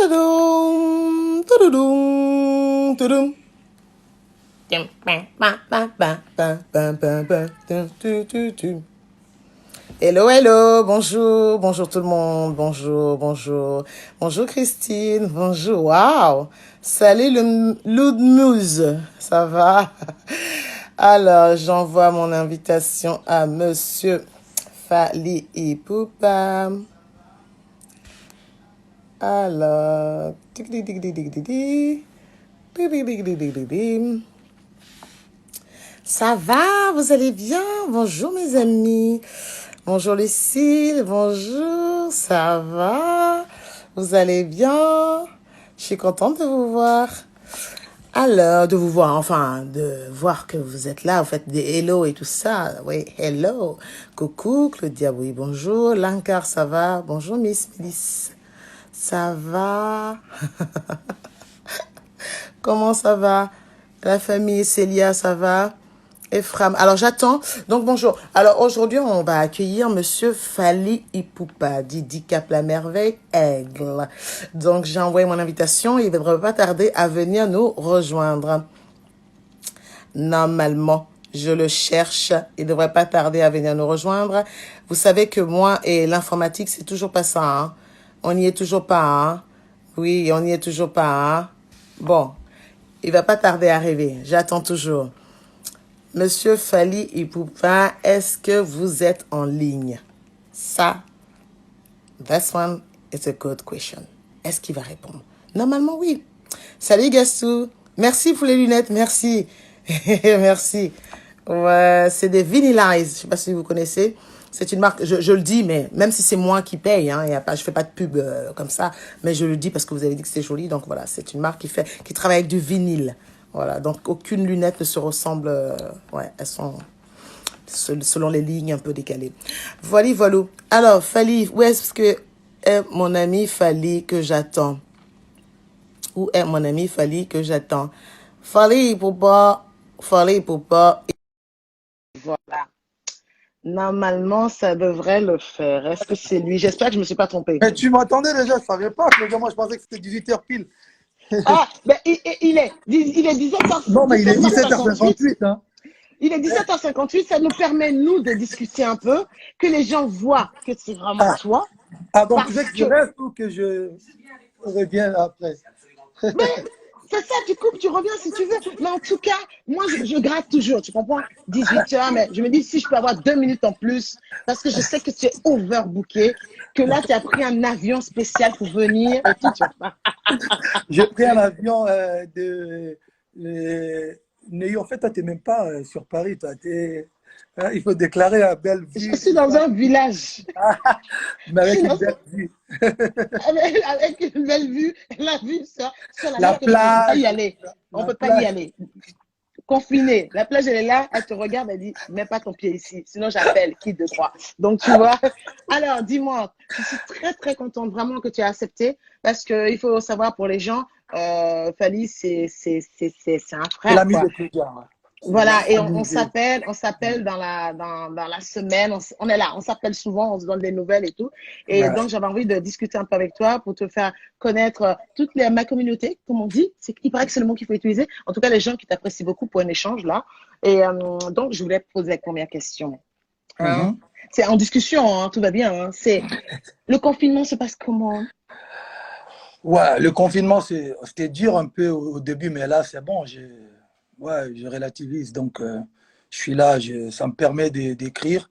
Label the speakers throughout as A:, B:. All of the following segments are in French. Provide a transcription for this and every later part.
A: Tududum, tududum, tudum. Hello, hello, bonjour, bonjour tout le monde, bonjour, bonjour, bonjour Christine, bonjour, waouh, salut Loudmuse, ça va? Alors, j'envoie mon invitation à Monsieur Fali Ipupa. Alors, ça va, vous allez bien? Bonjour mes amis. Bonjour Lucille, bonjour, ça va? Vous allez bien? Je suis contente de vous voir. Alors, de vous voir, enfin, de voir que vous êtes là, vous faites des hello et tout ça. Oui, hello. Coucou, Claudia, oui, bonjour. Lankar, ça va? Bonjour Miss Mélisse. Ça va? Comment ça va? La famille Célia, ça va? Ephraim. Alors j'attends. Donc bonjour. Alors aujourd'hui, on va accueillir Monsieur Fali Ipupa, Didi Cap la Merveille Aigle. Donc j'ai envoyé mon invitation. Il ne devrait pas tarder à venir nous rejoindre. Normalement, je le cherche. Il ne devrait pas tarder à venir nous rejoindre. Vous savez que moi et l'informatique, c'est toujours pas ça. Hein? On n'y est toujours pas. Hein? Oui, on n'y est toujours pas. Hein? Bon, il va pas tarder à arriver. J'attends toujours. Monsieur Fali Ipupa, est-ce que vous êtes en ligne? Ça, this one is a good question. Est-ce qu'il va répondre? Normalement, oui. Salut Gastou. Merci pour les lunettes, merci. Merci. Ouais, c'est des Vinylize, je ne sais pas si vous connaissez. C'est une marque, je le dis, mais même si c'est moi qui paye, hein, y a pas, je fais pas de pub comme ça, mais je le dis parce que vous avez dit que c'était joli, donc voilà, c'est une marque qui travaille avec du vinyle. Voilà, donc aucune lunette ne se ressemble, ouais, elles sont selon les lignes un peu décalées. Voilà, voilà. Alors, Fali, où est-ce que est mon ami Fali que j'attends? Où est mon ami Fali que j'attends? Fali, pour pas, voilà. Normalement, ça devrait le faire. Est-ce que c'est lui? J'espère que je ne me suis pas trompée.
B: Mais tu m'entendais déjà, je ne savais pas. Moi, je pensais que c'était 18h pile.
A: Ah, ben, il est 17h,
B: Non, mais il est
A: 17h58.
B: 17h58. Hein.
A: Il est 17h58. Ça nous permet, nous, de discuter un peu, que les gens voient que c'est vraiment
B: Ah.
A: toi.
B: Ah, donc tu veux
A: Parce
B: que je
A: que,
B: reste ou que je revienne après?
A: ben, c'est ça, tu coupes, tu reviens si tu veux. Mais en tout cas, moi, je gratte toujours, tu comprends? 18h, mais je me dis si je peux avoir 2 minutes en plus, parce que je sais que tu es overbooké, que là, tu as pris un avion spécial pour venir et tout.
B: J'ai pris un avion de New York. En fait, toi, tu n'es même pas sur Paris. Toi, il faut déclarer à
A: Je
B: Bellevue,
A: suis
B: tout
A: dans
B: ça.
A: un village.
B: Mais
A: Je suis
B: avec une
A: dans
B: belle vue.
A: avec une belle vue, la vue sur la
B: La
A: mer que je ne peux pas
B: plage.
A: y aller. On ne
B: La
A: peut pas y
B: plage.
A: aller. Confinée. La plage, elle est là, elle te regarde, elle dit, mets pas ton pied ici, sinon j'appelle qui de trois. Donc, tu vois. Alors, dis-moi, je suis très, très contente vraiment que tu aies accepté parce qu'il faut savoir pour les gens, Fali, c'est un
B: C'est
A: frère,
B: l'ami de
A: quoi.
B: Claudia. Ouais. C'est
A: Voilà, et
B: l'ami de.
A: on s'appelle dans la semaine, on est là, on s'appelle souvent, on se donne des nouvelles et tout. Et
B: Ouais.
A: donc, j'avais envie de discuter un peu avec toi pour te faire connaître ma communauté, comme on dit. Il paraît que c'est le mot qu'il faut utiliser. En tout cas, les gens qui t'apprécient beaucoup pour un échange là. Et donc, je voulais te poser la première question. Hein?
B: Mhm.
A: C'est en discussion, hein, tout va bien. Hein? C'est le confinement se passe comment?
B: Ouais, le confinement, c'était dur un peu au début, mais là, c'est bon. Ouais, je relativise. Donc, je suis là, ça me permet d'écrire.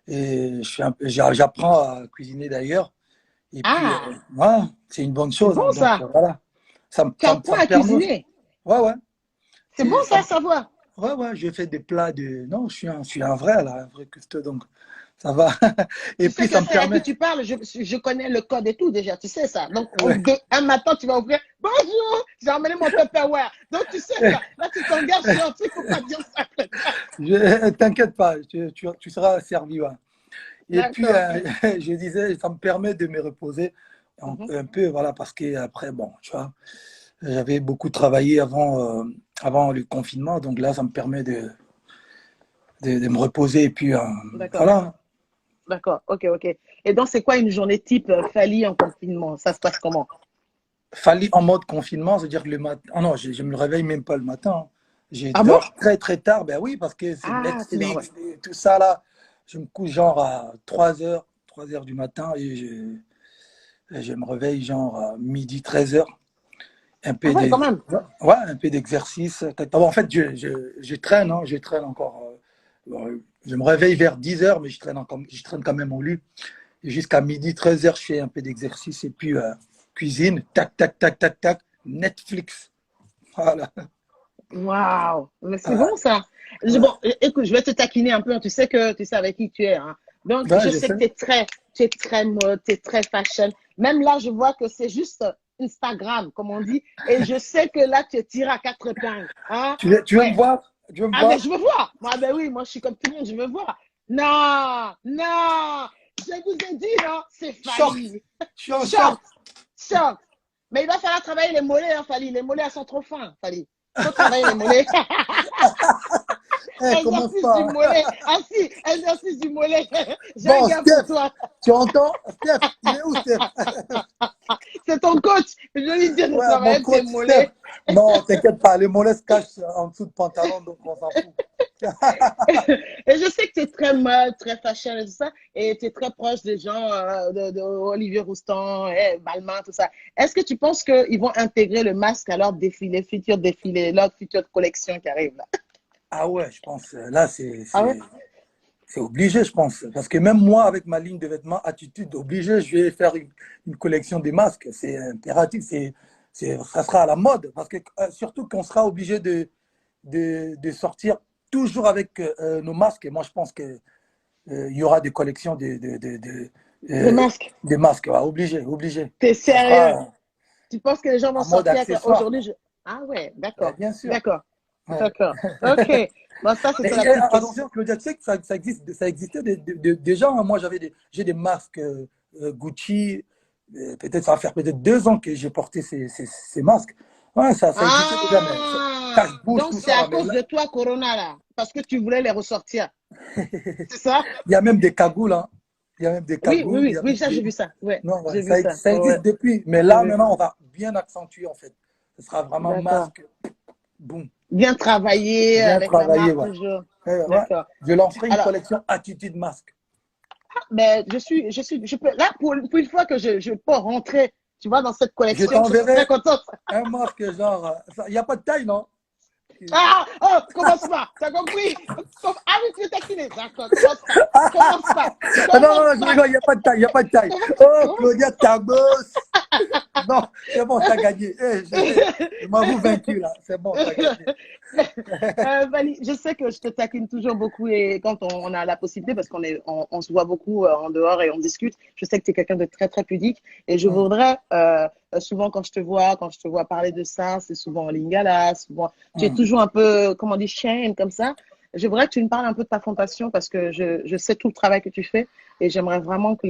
B: Et j'apprends à cuisiner d'ailleurs. Et puis,
A: Ah,
B: ouais, c'est une bonne
A: c'est
B: chose.
A: bon
B: Hein, donc,
A: ça.
B: voilà.
A: Tu apprends
B: Ça me
A: à
B: permet.
A: cuisiner.
B: Ouais, ouais.
A: C'est bon ça à savoir.
B: Ouais, ouais, je fais des plats de. Non, je suis un vrai, là, un vrai cuistot, donc ça va. Et
A: Tu sais
B: puis,
A: que
B: ça me
A: c'est à qui
B: permet.
A: tu parles, je connais le code et tout déjà, tu sais ça. Donc,
B: Ouais.
A: un matin, tu vas ouvrir, bonjour, j'ai emmené mon Tupperware. Donc, tu sais ça. Là, tu t'engages sur un truc, faut pas dire ça.
B: T'inquiète pas, tu seras servi. Ouais. Et puis,
A: D'accord.
B: je disais, ça me permet de me reposer
A: Mhm.
B: un peu, voilà, parce que après, bon, tu vois, j'avais beaucoup travaillé avant le confinement, donc là, ça me permet de me reposer. Et puis,
A: D'accord.
B: voilà.
A: D'accord. Ok, ok. Et donc, c'est quoi une journée type Fali en confinement? Ça se passe comment?
B: Fallait en mode confinement, c'est-à-dire que le matin. Ah non, je me réveille même pas le matin, hein. Je
C: Ah bon?
B: dors très très tard. Ben oui, parce que c'est
C: Ah, tu dors, ouais.
B: Netflix, et tout ça là. Je me couche genre à 3 heures du matin et je me réveille genre à midi, 13 heures. Un
C: Ah
B: peu
C: ouais,
B: de,
C: quand même.
B: ouais, un peu d'exercice. En fait, je traîne, hein, je traîne encore. Je me réveille vers 10 heures, mais je traîne quand même au lit. Et jusqu'à midi, 13 heures, je fais un peu d'exercice et puis cuisine, tac, tac, tac, tac, tac, Netflix. Voilà.
C: Waouh, mais c'est
B: Ah,
C: bon ça.
B: ouais,
C: Bon, écoute, je vais te taquiner un peu. Tu sais que tu sais avec qui tu es, hein. Donc,
B: ouais,
C: je
B: je
C: sais que
B: sais.
C: tu es très mode, tu es très fashion. Même là, je vois que c'est juste Instagram, comme on dit. Et je sais que là, tu tires à quatre épingles, hein.
B: Tu veux me
C: Ouais.
B: voir? Tu veux me
C: Ah, ben,
B: voir?
C: je veux voir. Moi, ben oui, moi, je suis comme tout le monde, je veux voir. Non, non, je vous ai dit, non, c'est
B: Short.
C: Fali.
B: Je suis en short.
C: Short, short. Mais il va falloir travailler les mollets, hein, Fali. Les mollets, elles sont trop fins, Fali. Il faut travailler les mollets.
B: Eh, commence
C: Exercice du
B: pas.
C: mollet. Ah si, exercice du mollet. J'ai un
B: Bon,
C: gars pour
B: Steph,
C: toi.
B: tu entends? Steph, il est où, Steph?
C: C'est ton coach. Je lui dis de
B: Ouais, mon
C: travailler tes
B: coach, Steph.
C: mollets.
B: Non, t'inquiète pas, les mollets se cachent en dessous de pantalon, donc on s'en fout.
C: Et je sais que tu es très mode, très fashion et tout ça. Et tu es très proche des gens de Olivier Roustan, Balmain, tout ça. Est-ce que tu penses qu'ils vont intégrer le masque à leur défilé, futur défilé, leur future collection qui arrive là?
B: Ah ouais, je pense, là,
C: Ah ouais?
B: c'est obligé, je pense. Parce que même moi, avec ma ligne de vêtements Attitude, obligé, je vais faire une collection des masques. C'est impératif, ça sera à la mode. Parce que surtout qu'on sera obligé de sortir toujours avec nos masques. Et moi, je pense que il y aura des collections
C: Le
B: euh,
C: masque.
B: des masques. Ouais, obligé, obligé.
C: T'es
B: Ça
C: sérieux?
B: sera
C: Tu penses que les gens vont
B: en mode
C: sortir avec
B: accessoire.
C: aujourd'hui? Ah ouais,
B: Ouais,
C: d'accord,
B: bien sûr.
C: d'accord,
B: Ouais.
C: d'accord. Ok. Bon, ça, c'était la
B: Et,
C: petite question.
B: attention, Claudia, tu sais que ça existe, ça existait déjà, hein. Moi, j'ai des masques Gucci. Peut-être ça va faire peut-être 2 ans que j'ai porté ces masques. Ouais, ça existait déjà, mais
C: Ah,
B: cache-bouche,
C: donc
B: tout
C: c'est
B: ça
C: à
B: là. Mais
C: cause
B: là,
C: de toi, Corona, là, parce que tu voulais les ressortir. C'est ça?
B: il y a même des cagoules, hein. Il y a même des
C: Oui, oui,
B: cagoules. Il
C: oui,
B: y a
C: oui,
B: même
C: ça, j'ai vu ça. Ouais,
B: non, ouais,
C: j'ai vu ça.
B: ça
C: Ouais,
B: existe depuis. Mais
C: j'ai
B: là,
C: vu.
B: maintenant, on va bien accentuer en fait. Ce sera vraiment
C: D'accord.
B: masque, boum,
C: Bien travaillé
B: bien
C: avec la
B: travaillé,
C: marque
B: ouais.
C: toujours.
B: Ouais.
C: D'accord.
B: Je lancerai une
C: Alors,
B: collection attitude masque.
C: ben, je peux, là, pour une fois que je peux rentrer, tu vois, dans cette
B: Je
C: collection, je suis très
B: t'enverrai
C: contente.
B: un masque genre. Il n'y a pas de taille, non?
C: Ah, oh, commence pas. T'as compris? Ah oui, tu es taquiné. D'accord, commence pas. Commence pas.
B: Ah non, non,
C: Commence
B: non, je
C: pas.
B: rigole, il n'y a pas de taille, il n'y a pas de taille.
C: Commence,
B: Oh,
C: commence
B: Claudia, ta bosse. Non, c'est bon, t'as gagné. Je m'avoue vaincu là. C'est bon, t'as gagné.
C: Vali, je sais que je te taquine toujours beaucoup et quand on a la possibilité, parce on se voit beaucoup en dehors et on discute, je sais que tu es quelqu'un de très, très pudique et je
B: Hum,
C: voudrais, souvent quand je te vois parler de ça, c'est souvent en lingala, souvent, tu es
B: hum.
C: toujours un peu, comment on dit, chaîne comme ça. Je voudrais que tu me parles un peu de ta fondation parce que je sais tout le travail que tu fais et j'aimerais vraiment que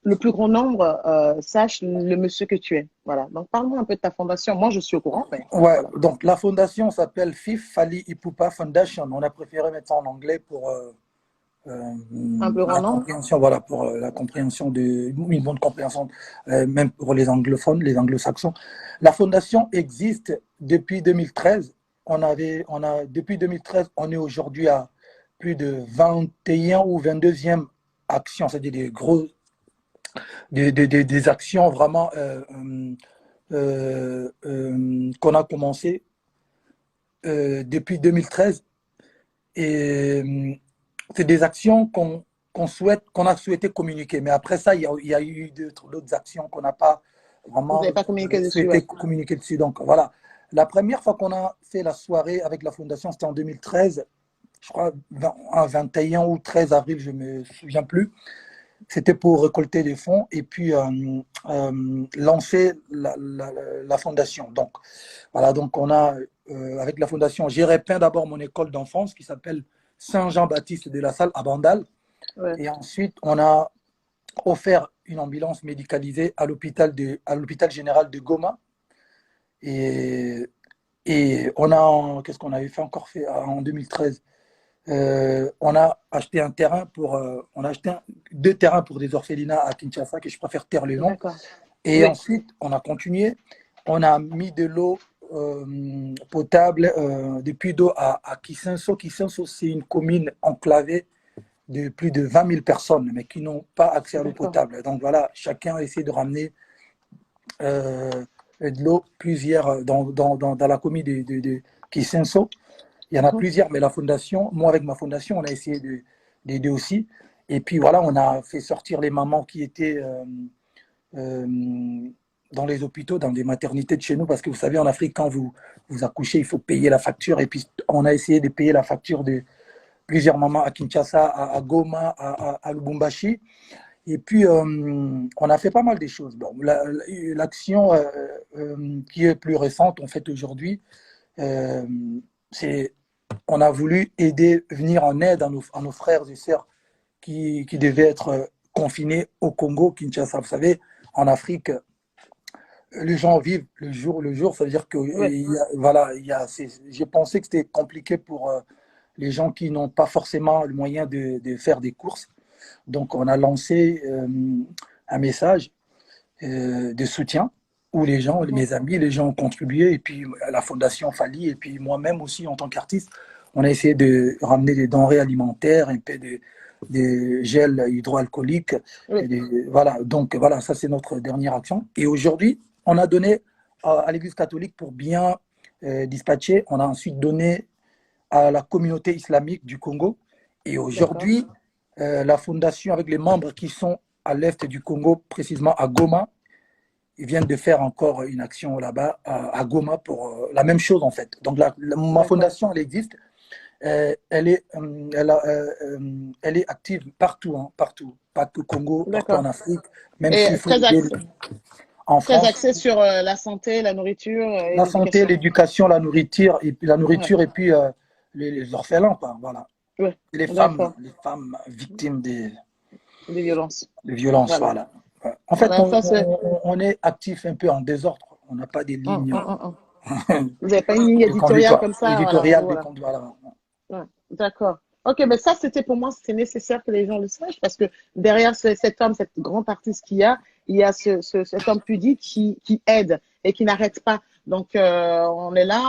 C: le plus grand nombre sache le monsieur que tu es. Voilà. Donc, parle-moi un peu de ta fondation. Moi, je suis au courant, mais
B: Ouais,
C: voilà.
B: donc la fondation s'appelle FIF Fali Ipupa Foundation. On a préféré mettre ça en anglais pour
C: Un plus grand
B: la
C: nombre.
B: compréhension, voilà, pour la compréhension une bonne compréhension, même pour les anglophones, les anglo-saxons. La fondation existe depuis 2013. Depuis 2013, on est aujourd'hui à plus de 21 ou 22e actions, c'est-à-dire des actions vraiment qu'on a commencé depuis 2013. Et c'est des actions qu'on a souhaité communiquer. Mais après ça, il y a eu d'autres actions qu'on n'a pas
C: Vous
B: vraiment
C: n'avez pas communiqué dessus,
B: souhaité
C: ouais.
B: communiquer dessus. Donc voilà. La première fois qu'on a fait la soirée avec la Fondation, c'était en 2013, je crois, un 21 ou 13 avril, je ne me souviens plus. C'était pour récolter des fonds et puis lancer la fondation. Donc, voilà, donc on a, avec la fondation, j'ai repeint d'abord mon école d'enfance qui s'appelle Saint-Jean-Baptiste de la Salle à Bandal.
C: Ouais.
B: Et ensuite, on a offert une ambulance médicalisée à l'hôpital général de Goma. Et, qu'est-ce qu'on avait fait encore fait en 2013? On a acheté un terrain on a acheté 2 terrains pour des orphelinats à Kinshasa, que je préfère taire le nom.
C: D'accord.
B: Et
C: Oui,
B: ensuite, on a continué. On a mis de l'eau potable des puits d'eau à Kisenso. Kisenso, c'est une commune enclavée de plus de 20 000 personnes, mais qui n'ont pas accès à l'eau
C: d'accord.
B: potable. Donc voilà, chacun a essayé de ramener euh, de l'eau, plusieurs dans la commune de Kisenso. Il y en a
C: Mhm.
B: plusieurs, mais la fondation, moi avec ma fondation, on a essayé d'aider aussi. Et puis voilà, on a fait sortir les mamans qui étaient euh, dans les hôpitaux, dans des maternités de chez nous, parce que vous savez, en Afrique, quand vous accouchez, il faut payer la facture. Et puis on a essayé de payer la facture de plusieurs mamans à Kinshasa, à Goma, à Lubumbashi. Et puis, on a fait pas mal de choses. Bon, l'action qui est plus récente, en fait, aujourd'hui, euh, c'est on a voulu aider, venir en aide à nos frères et sœurs qui devaient être confinés au Congo, Kinshasa. Vous savez, en Afrique, les gens vivent le jour. Ça veut dire que,
C: Oui,
B: voilà, j'ai pensé que c'était compliqué pour les gens qui n'ont pas forcément le moyen de faire des courses. Donc, on a lancé un message de soutien où les gens,
C: mhm.
B: mes amis, les gens ont contribué, et puis la Fondation Fali, et puis moi-même aussi en tant qu'artiste, on a essayé de ramener des denrées alimentaires, un peu des gels hydroalcooliques.
C: Oui,
B: Voilà, donc voilà, ça c'est notre dernière action. Et aujourd'hui, on a donné à l'Église catholique pour bien dispatcher. On a ensuite donné à la communauté islamique du Congo. Et
C: d'accord.
B: aujourd'hui, la fondation avec les membres qui sont à l'est du Congo, précisément à Goma, ils viennent de faire encore une action là-bas à Goma pour la même chose en fait. Donc ma
C: D'accord.
B: fondation, elle existe. Elle est active partout, hein, partout. Pas que au Congo, partout en
C: D'accord.
B: Afrique, même
C: Et
B: s'il faut aider en
C: très
B: France.
C: axé sur la santé, la nourriture et
B: La santé,
C: l'éducation.
B: l'éducation, la
C: Ouais,
B: nourriture et puis les orphelins, quoi, voilà.
C: ouais,
B: Et
C: d'accord.
B: les femmes victimes
C: Des violences.
B: des violences,
C: Voilà.
B: voilà. Ouais. En fait,
C: Voilà, ça c'est.
B: on est actif un peu en désordre. On n'a pas des
C: Hum,
B: lignes
C: hum, hum, hum. Vous n'avez pas une ligne
B: de conduite,
C: éditoriale comme ça, voilà.
B: éditoriales de
C: Voilà.
B: conduite. Voilà.
C: Ouais, d'accord. Ok, mais ça, c'était pour moi, c'est nécessaire que les gens le sachent parce que derrière cet homme, cet grand artiste il y a cet homme pudique qui aide et qui n'arrête pas. Donc, on est là,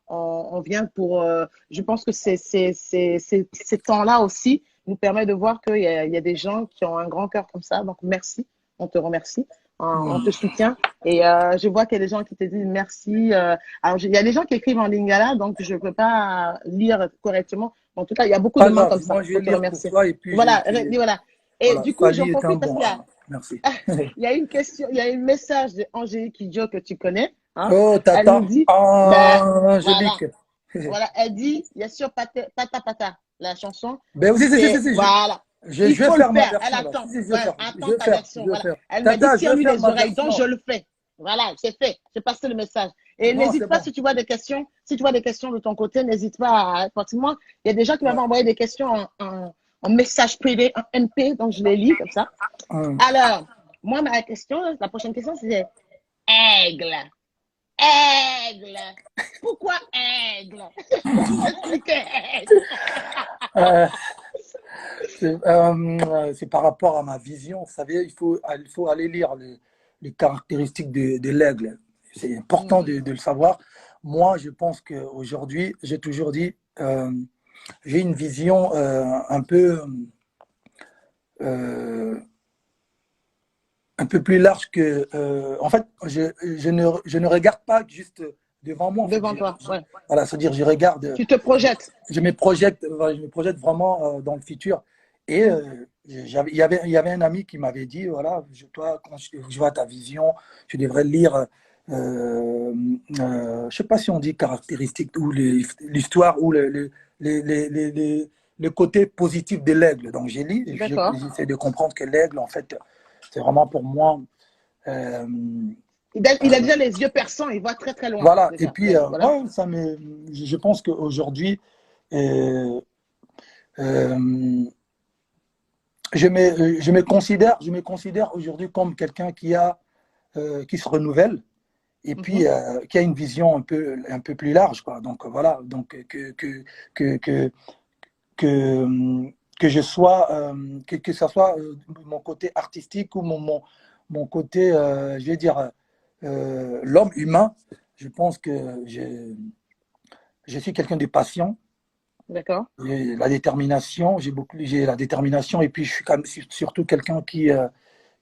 C: on vient pour. Je pense que ces temps-là aussi nous permet de voir il y a des gens qui ont un grand cœur comme ça. Donc, merci, on te remercie, on te soutient. Et je vois qu'il y a des gens qui te disent merci. Alors, il y a des gens qui écrivent en lingala, donc je ne peux pas lire correctement. En tout cas, il y a beaucoup de
B: Pas
C: mains
B: grave,
C: comme ça
B: moi je vais
C: pour te
B: lire pour
C: remercier.
B: toi et puis
C: Voilà, voilà. Et
B: voilà,
C: du coup, j'en
B: Fali est un
C: profite parce
B: bon.
C: qu'il y a,
B: Ah, merci.
C: il y a une question, il y a un message d'Angélique Kidjo que tu connais. Hein.
B: Oh,
C: Elle nous
B: Tata,
C: dit, ben,
B: ah,
C: voilà,
B: Angélique.
C: voilà, elle dit, il y a sur Pata Pata, la chanson,
B: Ben oui,
C: c'est, voilà, il
B: je vais
C: faut le
B: faire ma
C: faire. Elle
B: version là.
C: attend,
B: Si, je vais
C: ouais,
B: faire,
C: attend ta
B: je
C: version.
B: vais
C: Voilà.
B: faire.
C: Elle m'a dit,
B: Tata, je vais
C: tire-lui
B: faire
C: les
B: ma
C: oreilles, donc je
B: version.
C: le fais. Voilà, c'est fait. J'ai passé le message. Et
B: Non,
C: n'hésite
B: c'est
C: pas
B: bon.
C: si tu vois des questions, si tu vois des questions de ton côté, n'hésite pas à, moi, il y a des gens qui
B: Ouais.
C: m'avaient envoyé des questions en message privé, en MP, donc je les lis comme ça.
B: Hum.
C: Alors, moi, ma question, la prochaine question, c'est aigle. Aigle. Pourquoi aigle? Vous m'expliquez aigle.
B: Euh, c'est par rapport à ma vision. Vous savez, il faut aller lire les caractéristiques de l'aigle. C'est important
C: Mhm.
B: de le savoir. Moi, je pense qu'aujourd'hui, j'ai toujours dit, j'ai une vision euh, un peu plus large que. En fait, je ne regarde pas juste devant moi. En fait,
C: Devant toi, ouais.
B: voilà, c'est-à-dire,
C: Tu te projettes.
B: voilà, je me projette vraiment dans le futur. Et il y avait un ami qui m'avait dit, voilà, toi, quand je vois ta vision, tu devrais lire, je ne sais pas si on dit caractéristiques ou l'histoire ou le côté positif de l'aigle. Donc j'ai lu,
C: D'accord.
B: j'essaie de comprendre que l'aigle, en fait, c'est vraiment pour moi. euh,
C: Il a déjà les yeux perçants, il voit très très loin,
B: voilà, et
C: déjà,
B: puis,
C: l'aigle. Voilà.
B: ouais, je pense qu'aujourd'hui, euh, euh, je me considère aujourd'hui comme quelqu'un qui se renouvelle et puis
C: Mhm.
B: qui a une vision un peu plus large, quoi. Donc voilà, donc que, que, que, que je sois, que ça soit mon côté artistique ou mon côté, je vais dire, l'homme humain, je pense que je suis quelqu'un de patient.
C: D'accord.
B: J'ai la détermination, j'ai la détermination et puis je suis quand même surtout quelqu'un qui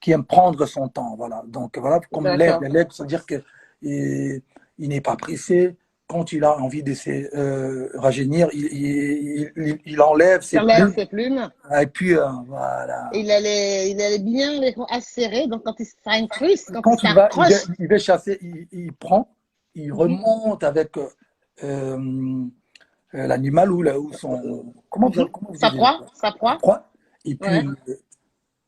B: aime prendre son temps. Voilà. Donc voilà, comme
C: D'accord.
B: l'aigle, c'est-à-dire que il n'est pas pressé. Quand il a envie de se rajeunir, il enlève
C: Il
B: ses
C: enlève
B: plumes.
C: ses plumes.
B: Et puis voilà.
C: Il allait bien les acérés. Donc, quand il s'incruste, quand il
B: Quand
C: s'accroche,
B: il va chasser, il prend, il
C: mhm,
B: remonte avec l'animal ou son.
C: mhm,
B: Comment vous
C: sa
B: dites
C: proie, sa
B: la
C: proie,
B: proie, et puis
C: ouais.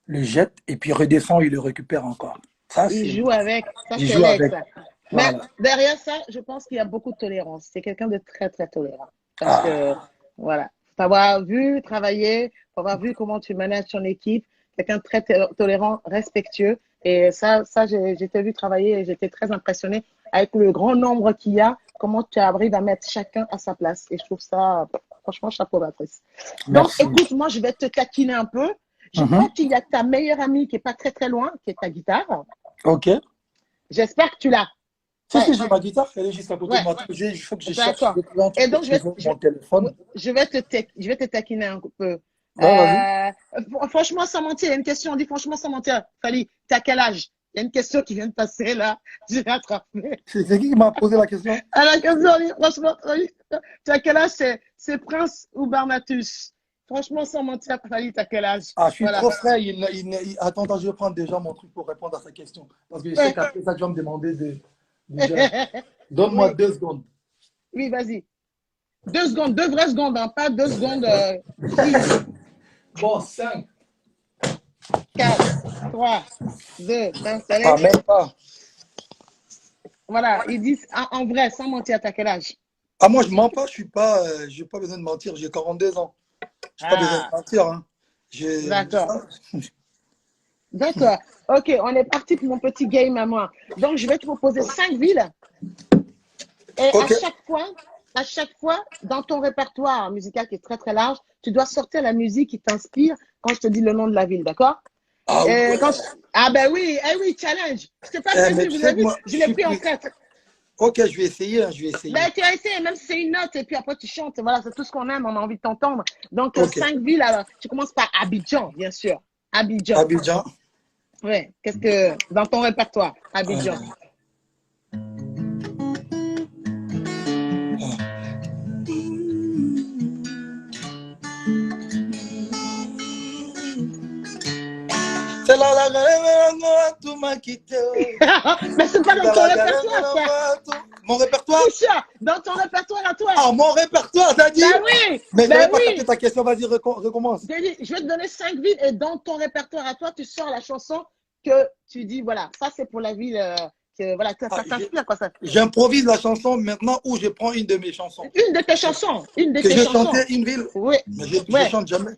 B: le jette, et puis il redescend, il le récupère encore. Ça,
C: Il
B: c'est.
C: joue avec. Ça,
B: Il
C: c'est
B: joue
C: l'aigle,
B: avec.
C: ça. Mais
B: Voilà.
C: derrière ça, je pense qu'il y a beaucoup de tolérance. C'est quelqu'un de très, très tolérant. Parce que,
B: Ah,
C: voilà, faut avoir vu travailler, faut avoir vu comment tu manages ton équipe. Quelqu'un de très tolérant, respectueux. Et ça j'étais vu travailler et j'étais très impressionnée avec le grand nombre qu'il y a, comment tu arrives à mettre chacun à sa place. Et je trouve ça, franchement, chapeau, Patrice. Donc,
B: merci.
C: écoute, moi, je vais te taquiner un peu. Je
B: Mhm.
C: crois qu'il y a ta meilleure amie qui est pas très, très loin, qui est ta guitare.
B: Ok.
C: J'espère que tu l'as.
B: Si,
C: Ouais,
B: j'ai ma guitare, elle est juste à côté de
C: ouais,
B: moi. Il faut que je cherche.
C: d'accord.
B: Je vais trouver un
C: Et
B: truc pour
C: donc,
B: trouver mon téléphone.
C: je vais te taquiner un peu.
B: Ouais, vas-y.
C: Franchement, sans mentir, il y a une question, on dit franchement, sans mentir. Fali, t'as quel âge? Il y a une question qui vient de passer là. J'ai rattrapé.
B: C'est qui m'a posé la question?
C: À la question, on dit, franchement, Fali, t'as quel âge? C'est Prince ou Barnatus? Franchement, sans mentir, Fali, t'as quel âge?
B: Ah, je suis
C: Voilà.
B: trop frais. Attends, attends, je vais prendre déjà mon truc pour répondre à sa question. Parce que je sais qu'après ça, tu vas me demander déjà. Donne-moi
C: Oui,
B: 2 secondes.
C: oui, vas-y. 2 secondes, 2 vraies secondes, hein, pas 2 secondes freeze.
B: Bon, 5.
C: 4, 3, 2, t'es
B: Ah,
C: installé?
B: même pas.
C: Voilà, ils disent en vrai, sans mentir, t'as quel âge?
B: Ah, moi, je mens pas. J'ai pas besoin de mentir. J'ai 42 ans. J'ai pas besoin de
C: Ah,
B: mentir. Hein. J'ai
C: d'accord.
B: ça.
C: D'accord. Ok, on est parti pour mon petit game à moi. Donc, je vais te proposer 5 villes et
B: Ok.
C: à chaque fois, dans ton répertoire musical qui est très très large, tu dois sortir la musique qui t'inspire quand je te dis le nom de la ville, d'accord?
B: Ah
C: Et
B: ouais.
C: quand Ah ben oui, eh oui, challenge. Je t'ai pas
B: Mais
C: prévenu,
B: tu
C: vous
B: sais
C: avez
B: que
C: vu,
B: moi,
C: je
B: je
C: l'ai
B: suis
C: pris en
B: plus.
C: traite.
B: Ok, je vais essayer. Hein, je vais essayer.
C: Ben, tu as essayé, même si c'est une note, et puis après tu chantes, voilà, c'est tout ce qu'on aime, on a envie de t'entendre. Donc,
B: Ok.
C: 5 villes, alors, tu commences par Abidjan, bien sûr. Abidjan.
B: Abidjan.
C: Ouais, qu'est-ce que, dans ton répertoire, Abidjan.
B: Euh, C'est la tout m'a quitté.
C: Mais c'est pas dans ton répertoire, ça.
B: Mon répertoire?
C: Tricia, dans ton répertoire à toi.
B: Ah, mon répertoire, t'as dit?
C: Ben oui,
B: Mais je
C: ben
B: n'avais pas capté
C: oui.
B: ta question. Vas-y, recommence.
C: Je vais te donner 5 villes et dans ton répertoire à toi, tu sors la chanson que tu dis, voilà, ça c'est pour la ville, voilà, que
B: Ah,
C: ça t'inspire, quoi, ça.
B: j'improvise la chanson maintenant ou je prends une de mes chansons.
C: Une de tes chansons, une de
B: Que
C: tes
B: je
C: chansons.
B: chantais une ville.
C: Oui,
B: Mais je
C: ouais.
B: chante jamais.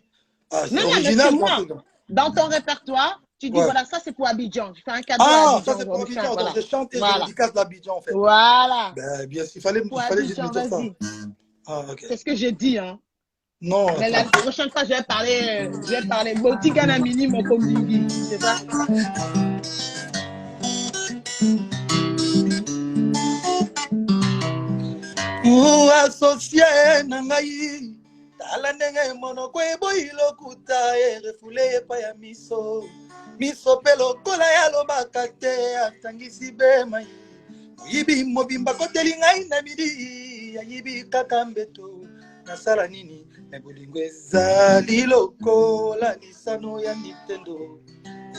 B: Ah,
C: Non,
B: c'est
C: non, mais c'est
B: original, ton
C: moi.
B: truc.
C: Dans ton répertoire, tu dis,
B: Ouais.
C: voilà, ça c'est pour Abidjan. Je fais un cadeau à
B: Ah, ça
C: Abidjan
B: c'est pour
C: aujourd'hui.
B: Abidjan. Donc
C: Voilà.
B: je chante et je
C: Voilà.
B: dédicace l'Abidjan en fait.
C: Voilà.
B: Ben, bien sûr,
C: Pour
B: il fallait juste me
C: Abidjan,
B: dire ça.
C: vas-y.
B: Ah, ok.
C: C'est ce que j'ai dit, hein.
B: Non,
C: Mais la
B: attends.
C: prochaine fois, je vais parler Botigana Mini Mokomingi. C'est ça?
B: Associé nangai. Tala ndenge monoko eboyi lokuta refule epa ya miso. Miso pe lokola ya lobaka te atangisi be mai. Moyibi mobimba koteli ngai na midi ayibi kaka mbeto. Nasala nini me bolingo ezali lokola lisano ya Nintendo.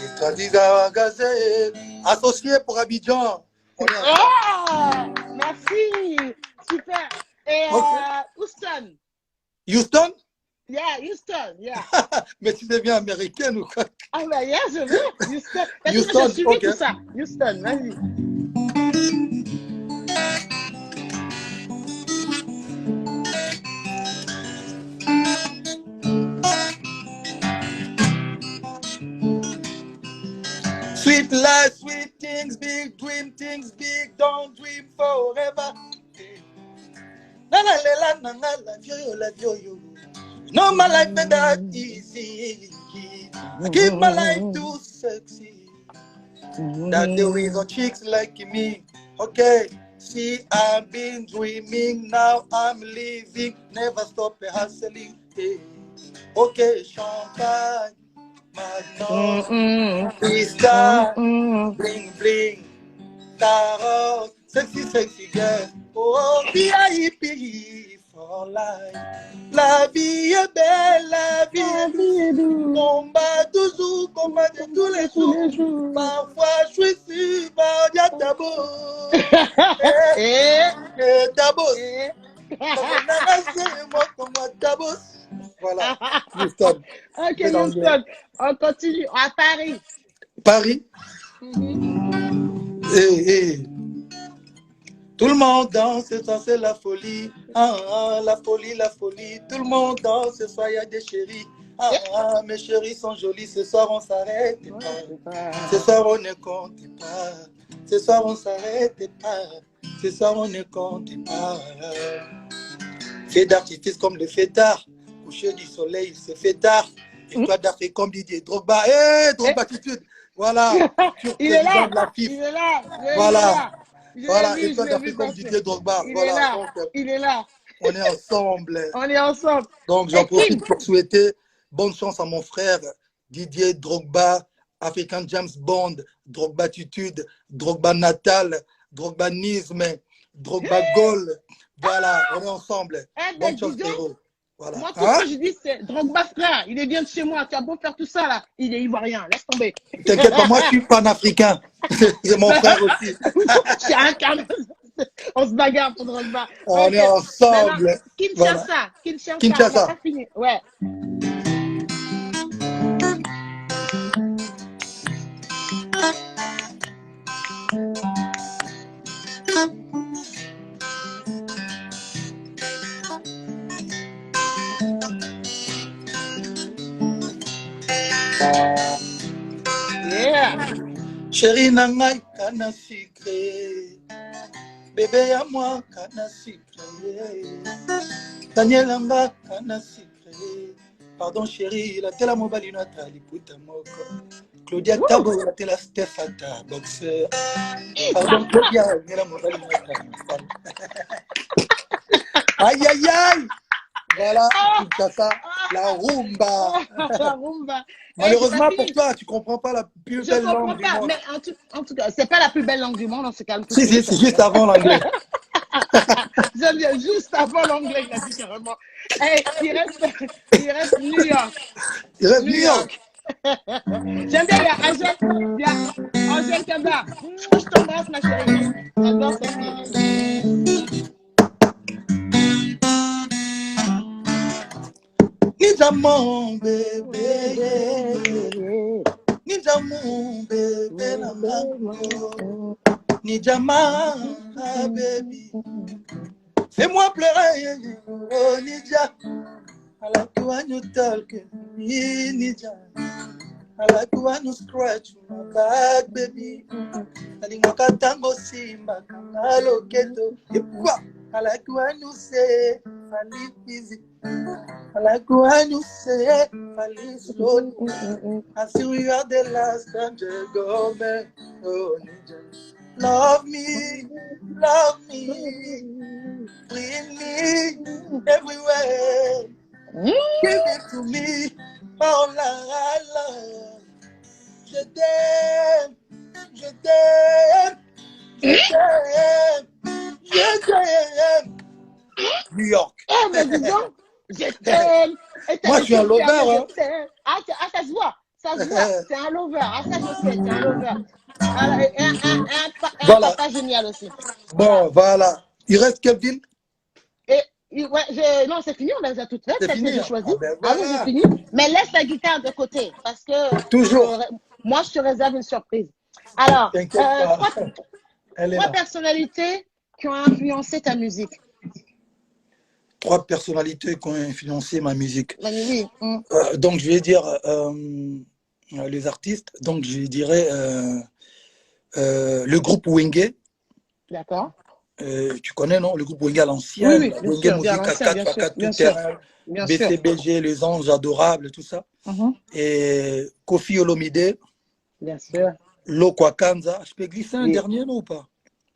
B: Etradiga gazé associé pour Abidjan. On est ensemble.
C: Oh! Merci! Super! Et
B: Ok.
C: Houston.
B: Houston?
C: Yeah, Houston, yeah.
B: Mais tu deviens américaine ou quoi?
C: Ah bah yeah, je veux. Houston. Parce que moi,
B: Houston,
C: j'ai suivi
B: ok.
C: tout ça. Houston, vas-y.
B: Sweet life, sweet things, big dream things, big don't dream forever. Na la la la na la la yo. No, my life ain't that easy. I keep my life too sexy. That there is a chicks like me. Okay, see, I've been dreaming, now I'm living, never stop hustling. Hey. Okay, champagne, Magnum, Vista, bling bling, Tarot, sexy girl. Oh, VIP for life. La vie est belle, la vie est douce. Combat toujours, combat de tous les jours. Parfois je suis sur Diatabo. Tabos. Tabos. Voilà. Houston.
C: Ok, Houston. On continue. À Paris.
B: Paris. Tout le monde danse, ce soir c'est la folie. La folie, la folie. Tout le monde danse, ce soir il y a des chéris. Mes chéris sont jolis, ce soir on s'arrête pas. Ce soir on ne compte pas. Ce soir on s'arrête pas. Ce soir on ne compte pas. Fait d'artifice comme le fêtard. Coucher du soleil, c'est fêtard. Victoire d'Afrique comme Didier Drogba. Drogba attitude. Voilà.
C: Il est là.
B: Il
C: est là.
B: Voilà. Voilà, et toi d'Afrique comme Didier Drogba. Voilà. Donc,
C: il est là.
B: On est ensemble.
C: On est ensemble.
B: Donc j'en profite pour souhaiter bonne chance à mon frère Didier Drogba, African James Bond, Drogba attitude, Drogba natal, Drogba nisme, Drogba goal. Voilà, on est ensemble. Bonne chance, frérot. Voilà.
C: Moi, tout ce que je dis, c'est Drogba frère. Il est bien de chez moi. Tu as beau faire tout ça, là. Il est ivoirien. Laisse tomber.
B: T'inquiète pas, moi, je suis panafricain. C'est mon frère aussi.
C: C'est un calme. On se bagarre pour Drogba.
B: On est ensemble.
C: Maintenant, Kinshasa.
B: Voilà.
C: Kinshasa. On va pas finir. Ouais. Yeah.
B: Chérie nangai kana sucré, bébé à moi kana sucré, Daniel anga kana sucré. Pardon chérie, la tela mobile notre liputa moko. Claudia Tabo la tela Stefata boxeur. Pardon Claudia la mobile notre. Aïe aïe aïe. Voilà, Kinshasa, la rumba.
C: La rumba.
B: Malheureusement pour toi, tu comprends pas la plus belle langue du monde.
C: Mais en tout cas, c'est pas la plus belle langue du monde, on se calme.
B: Si, c'est juste avant l'anglais.
C: J'aime bien, juste avant l'anglais, il a dit carrément. Hey, il reste New York.
B: Il reste New York.
C: J'aime bien, il y a Angèle Kaba. Je t'embrasse, ma chérie. J'adore cette fille.
B: Ninja mon bébé, Ninja mon bébé, Ninja ma baby. Fais-moi pleurer, oh Ninja. I like you when you talk, Ninja. I like you when you scratch my back, baby. Nalingoka tango simba kangalo keto. I like you when you say, I live easy. I like when you say, I live slowly. I see we are the last time to go back. Oh, Ninja. Love me, bring me everywhere. Give it to me, all I love. Je t'aime, je t'aime, je t'aime, je t'aime. New York.
C: Eh, mais dis donc, je t'aime.
B: Moi, je suis un lover. Hein.
C: Ça se voit. Ça se voit. C'est un lover. Ça, je sais. C'est un lover. Un papa génial aussi.
B: Bon, voilà. Il reste quelle ville?
C: Non, c'est fini, on les a toutes faites.
B: C'est fini.
C: J'ai choisi.
B: Voilà.
C: Oui, c'est fini. Mais laisse la guitare de côté. Parce que.
B: Toujours.
C: Moi, je te réserve une surprise. Alors, trois personnalités qui ont influencé ta musique.
B: 3 personnalités qui ont influencé ma musique.
C: Oui.
B: Donc, je vais dire les artistes. Donc, je dirais le groupe Wenge.
C: D'accord.
B: Tu connais, non? Le groupe Wenge à l'ancien.
C: Oui,
B: Wenge Musique à 4x4 tout terrain. BCBG, Les Anges Adorables, tout ça. Et Kofi Olomide.
C: Bien sûr.
B: Lokwakanza. Je peux glisser un
C: Oui.
B: dernier nom ou pas?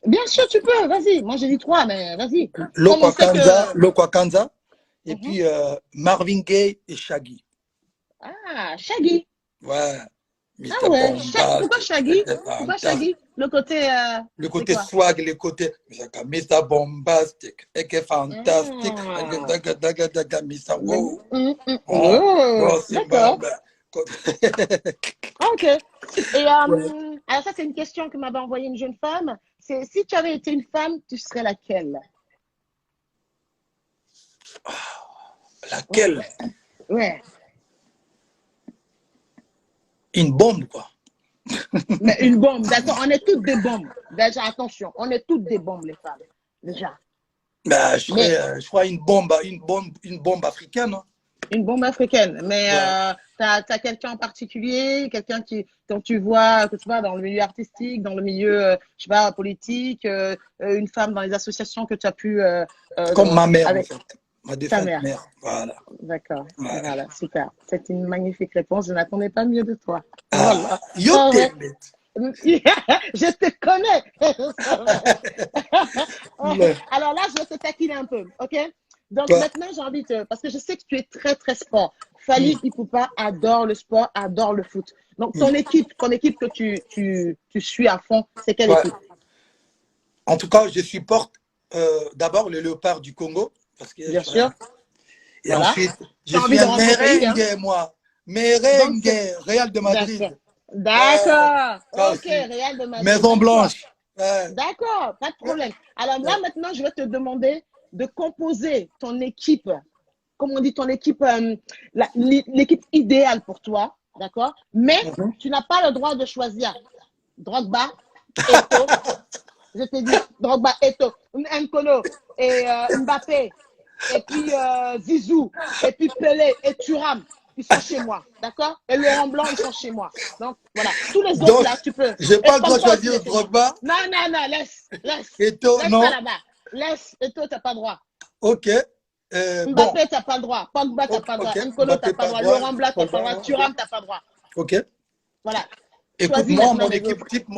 C: Bien sûr, tu peux, vas-y. Moi, j'ai dit 3, mais vas-y. Comme on sait
B: Lokwakanza,
C: que...
B: Lokwakanza. Et
C: Mhm.
B: puis Marvin Gaye et Shaggy.
C: Ah, Shaggy.
B: Ouais.
C: Ah
B: Mr.
C: ouais, pourquoi
B: Bombastic.
C: Shaggy?
B: C'était
C: Pourquoi
B: fantastique.
C: Shaggy? Le côté,
B: Le
C: c'est
B: côté
C: quoi?
B: swag, le côté Mr. Bombastic. Et que fantastique.
C: Ah,
B: Mr. Wow. Oh,
C: oh,
B: oh, c'est
C: d'accord. Ah, ok. Et
B: Ouais.
C: alors ça, c'est une question que m'avait envoyée une jeune femme. C'est si tu avais été une femme, tu serais laquelle? Ouais,
B: Laquelle?
C: ouais.
B: Une bombe, quoi.
C: Mais une bombe, d'accord, on est toutes des bombes. Déjà, attention, on est toutes des bombes, les femmes. Déjà.
B: Bah,
C: Mais
B: je crois une bombe africaine. Hein.
C: une bombe africaine. Mais
B: Ouais.
C: t'as quelqu'un en particulier, quelqu'un qui, quand tu vois, que tu vois dans le milieu artistique, dans le milieu, je sais pas, politique, une femme dans les associations que tu as pu,
B: Comme ma mère, en
C: avec
B: fait. Ma
C: ta
B: défunte
C: mère.
B: mère. Voilà.
C: D'accord.
B: Ouais.
C: Voilà, super. C'est une magnifique réponse. Je n'attendais pas mieux de toi.
B: Ah,
C: Voilà.
B: yo
C: Ah ouais.
B: t'aimais.
C: Je te connais.
B: Ouais.
C: Alors là, je vais te taquiner un peu, ok? Donc
B: Ouais.
C: maintenant, j'ai envie de... Parce que je sais que tu es très, très sport. Fally
B: Mm,
C: Ipupa adore le sport, adore le foot. Donc
B: mm.
C: ton équipe que tu suis à fond, c'est quelle
B: Ouais.
C: équipe?
B: En tout cas, je supporte d'abord le léopard du Congo. Parce que,
C: Bien sûr.
B: et
C: Voilà.
B: ensuite,
C: Tu
B: je
C: as
B: suis
C: envie de
B: un
C: rentrer au pays, hein?
B: merengue, moi.
C: Donc
B: Merengue,
C: c'est...
B: Real de
C: D'accord.
B: Madrid. Ouais,
C: D'accord.
B: ça
C: Ok,
B: aussi.
C: Real de Madrid.
B: Maison
C: D'accord.
B: Blanche. Ouais.
C: D'accord, pas de problème. Alors là,
B: Ouais.
C: maintenant, je vais te demander de composer ton équipe, comme on dit, ton équipe, l'équipe idéale pour toi, d'accord? Mais
B: Mhm.
C: tu n'as pas le droit de choisir Drogba, Eto'o, je te dis, Drogba, Eto'o, N'Kolo et Mbappé, et puis Zizou, et puis Pelé et Thuram, ils sont chez moi, d'accord? Et Laurent Blanc, ils sont chez moi. Donc, voilà. Tous les autres,
B: Donc,
C: là, tu peux.
B: j'ai
C: Et
B: pas le droit de
C: Pogba aussi, il
B: choisir
C: est chez moi.
B: Drogba,
C: Non, non, non, laisse.
B: Eto'o,
C: Laisse ça
B: non.
C: là-bas. Laisse. Eto'o, t'as pas le droit.
B: Ok. Bon.
C: Mbappé, t'as pas le droit. Pogba, t'as
B: Ok.
C: pas le droit.
B: Ok.
C: N'Kolo, t'as
B: Mbappé,
C: pas le
B: pas
C: droit.
B: droit.
C: Laurent Blanc, t'as pas le
B: Pogba,
C: droit.
B: ok.
C: Thuram, t'as pas le droit.
B: Ok.
C: Voilà.
B: Écoute,
C: Choisis
B: moi,
C: maintenant
B: mon
C: les
B: équipe
C: autres.
B: type,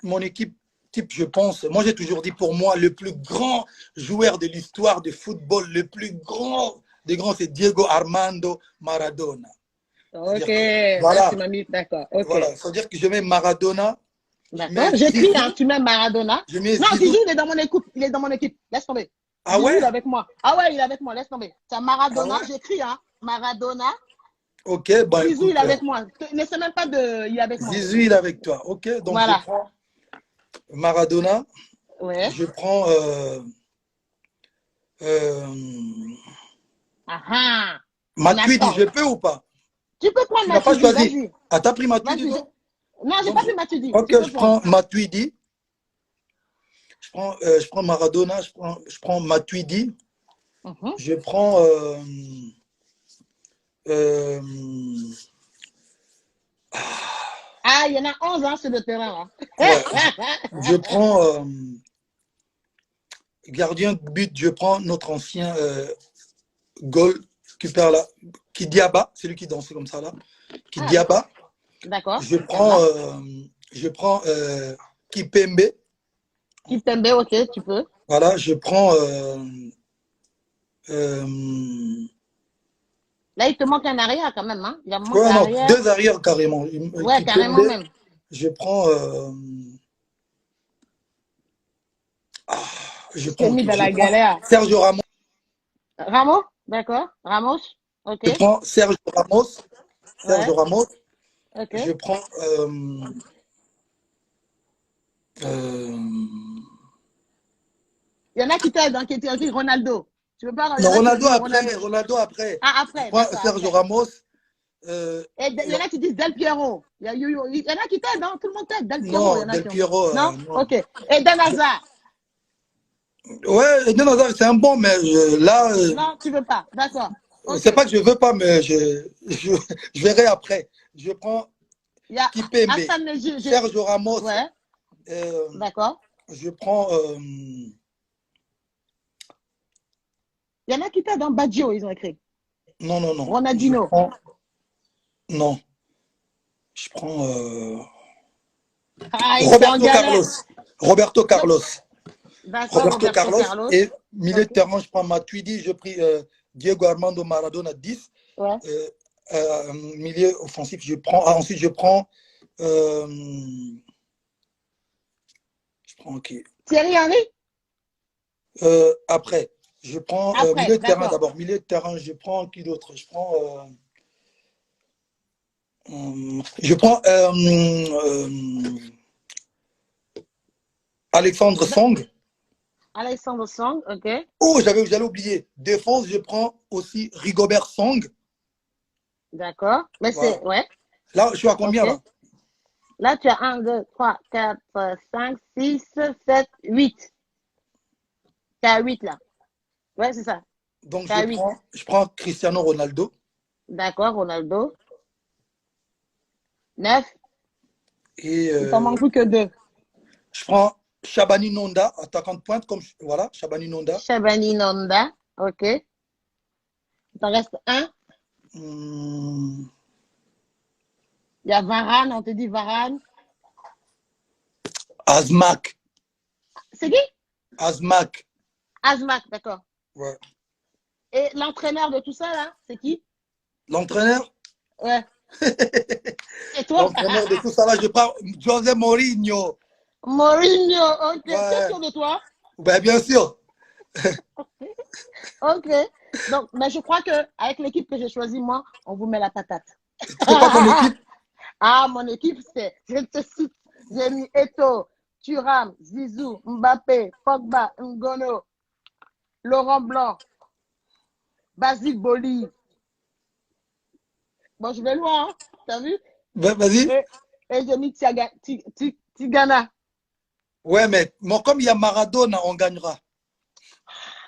B: mon équipe type, je pense, moi j'ai toujours dit pour moi, le plus grand joueur de l'histoire du football, le plus grand des grands, c'est Diego Armando Maradona.
C: Ok,
B: C'est-à-dire que,
C: là, tu
B: voilà,
C: m'as mis d'accord. Ok.
B: voilà, c'est-à-dire que je mets Maradona, je
C: D'accord.
B: mets
C: J'écris, hein,
B: Zizou,
C: tu mets Maradona.
B: je mets
C: Non,
B: Zizou.
C: Zizou, il est dans mon équipe. Il est dans mon équipe. Laisse tomber.
B: Ah
C: Zizou, il est
B: ouais?
C: avec moi. Ah ouais, il est avec moi. Laisse tomber. C'est
B: Ah
C: Maradona.
B: ouais?
C: J'écris, hein. Maradona.
B: Ok, bah
C: Zizou, il
B: écoute,
C: est avec moi. Ne sais même pas de. Il est avec moi.
B: Zizou, il est avec toi. Ok, donc je
C: Voilà.
B: prends Maradona,
C: Ouais.
B: je prends euh,
C: Ah ah. On
B: Matuidi,
C: attend.
B: je peux ou pas?
C: Tu peux prendre
B: Tu n'as pas
C: Matuidi.
B: choisi.
C: Vas-y.
B: Ah, t'as pris Matuidi,
C: Vas-y.
B: toi?
C: Non, j'ai
B: Donc,
C: pas pris Matuidi. Tu
B: ok,
C: peux
B: je
C: prendre.
B: prends Matuidi, je prends Maradona, je prends Matuidi,
C: Mhm.
B: je prends euh,
C: Ah, il y en a 11 ans sur le terrain.
B: ouais,
C: Là.
B: je prends gardien de but, je prends notre ancien goal Kidiaba, c'est lui qui dansait comme ça là,
C: Ah, d'accord.
B: Kidiaba.
C: D'accord.
B: Je prends
C: Voilà.
B: Kipembe,
C: Kimpembe, ok, tu peux.
B: voilà, je prends euh,
C: Là, il te manque un arrière quand même. Hein. Il en manque
B: ouais,
C: un
B: non,
C: arrière.
B: deux arrières carrément.
C: Ouais, carrément
B: Kipembe,
C: même.
B: je prends je
C: Je t'ai
B: prends
C: mis
B: qui?
C: dans
B: Je
C: la
B: prends
C: galère.
B: Sergio Ramos.
C: Ramos, d'accord. Ramos, ok.
B: Je prends Sergio Ramos.
C: Ouais,
B: Sergio Ramos.
C: ok.
B: Je prends euh,
C: Il y en a qui t'aident, hein, qui étaient aussi Ronaldo. Tu veux pas, il y
B: non,
C: en a qui te
B: Ronaldo
C: disent
B: après.
C: Ronaldo.
B: Ronaldo après.
C: Ah,
B: Je
C: après,
B: prends
C: d'accord,
B: Sergio
C: après.
B: Ramos.
C: Et il y en a qui disent Del Piero. Il y en a qui t'aident, hein, tout le monde t'aide. Del Piero, il y
B: Non,
C: en a
B: Del
C: qui ont.
B: Piero,
C: Non?
B: non.
C: Ok. Et Dan Hazard.
B: Ouais, Eden Hazard, c'est un bon, mais là,
C: Non, tu veux pas. D'accord. Ok.
B: c'est pas que je veux pas, mais je verrai après. Je prends
C: Il y a
B: Kipembe,
C: Hassan Neji.
B: Sergio Ramos.
C: Ouais,
B: euh,
C: d'accord.
B: je prends
C: Il y en a qui t'aident dans Baggio, ils ont écrit.
B: non, non, non. Je
C: Ronaldinho.
B: prends non. Je prends
C: Ah, il était en
B: Roberto
C: galère.
B: Carlos. Roberto
C: Donc,
B: Carlos.
C: d'accord,
B: Roberto
C: Roberto
B: Carlos.
C: Carlos.
B: Et milieu
C: Ok.
B: de terrain, je prends Matuidi, je pris Diego Armando Maradona 10.
C: Ouais.
B: Euh, milieu offensif, je prends. Ah, ensuite, euh, je prends qui?
C: Thierry Henry?
B: Après, je prends
C: Après,
B: milieu de terrain
C: d'accord.
B: d'abord. Milieu de terrain, je prends qui d'autre? Je prends Alexandre Song.
C: Alexandre Song, ok.
B: Oh, j'allais oublier. Défense, je prends aussi Rigobert Song.
C: D'accord. Mais c'est,
B: Voilà.
C: ouais,
B: Là, je suis à combien
C: ok.
B: là?
C: Là, tu as un, 2, 3, 4, 5, 6, 7, 8. Tu as 8 là. Ouais, c'est ça.
B: Donc,
C: Tu as 8.
B: je prends Cristiano Ronaldo.
C: D'accord, Ronaldo. 9.
B: Et
C: Il t'en manque plus que 2.
B: je prends Shabani Nonda, attaquant de pointe. Voilà, Shabani Nonda.
C: Shabani Nonda, ok. Il t'en reste un.
B: Hum,
C: Il y a Varane, on te dit Varane.
B: Azmak.
C: C'est qui?
B: Azmak.
C: Azmak, d'accord.
B: Ouais.
C: Et l'entraîneur de tout ça, là, c'est qui?
B: L'entraîneur?
C: Ouais. Et toi?
B: L'entraîneur de tout ça là, je prends José Mourinho.
C: Mourinho, ok. Tu es
B: Ouais.
C: sûr de toi?
B: Ben, bien sûr.
C: Ok. Donc, mais je crois que avec l'équipe que j'ai choisie, moi, on vous met la patate.
B: C'est quoi ton équipe?
C: Ah, mon équipe, c'est, je te cite, j'ai mis Eto'o, Thuram, Zizou, Mbappé, Pogba, Ngono, Laurent Blanc, Basile Boli. Bon, je vais loin, hein, t'as vu?
B: Ben, vas-y.
C: Et, et j'ai mis Tigana.
B: Ouais, mais bon, comme il y a Maradona, on gagnera.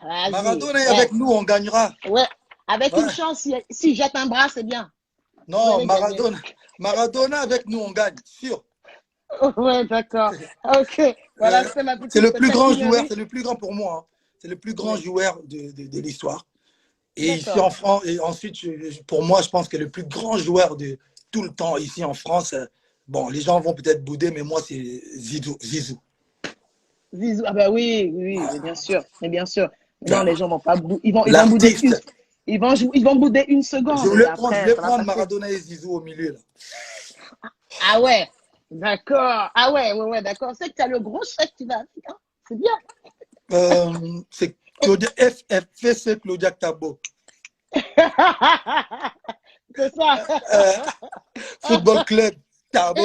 C: Vas-y,
B: Maradona est
C: ouais,
B: avec nous, on gagnera.
C: ouais. Avec une
B: Ouais.
C: chance, si jette un bras, c'est bien. Vous
B: Non,
C: allez gagner.
B: Maradona avec nous, on gagne, sûr.
C: Ouais, d'accord. Ok, voilà, c'était ma
B: C'est
C: petite
B: le plus grand joueur,
C: taquinerie.
B: c'est le plus grand pour moi, hein. C'est le plus grand
C: Oui,
B: joueur de l'histoire. Et ici
C: d'accord.
B: en France, et ensuite, pour moi, je pense que le plus grand joueur de tout le temps ici en France, bon, les gens vont peut-être bouder, mais moi, c'est Zizou. Zizou.
C: Zizou, ah bah oui, oui, mais bien sûr, mais bien sûr. Non, les gens vont pas, ils vont bouder une,
B: L'artiste.
C: ils vont bouder une seconde et
B: Je
C: après,
B: vais
C: ça va
B: prendre
C: passer.
B: Maradona et Zizou au milieu, là.
C: Ah ouais, d'accord. Ah ouais, ouais, ouais, d'accord. C'est que tu as le gros chèque qui va avec, hein. C'est bien.
B: C'est Claudia, FFC Claudia Tabo.
C: C'est ça.
B: Football Club Tabo.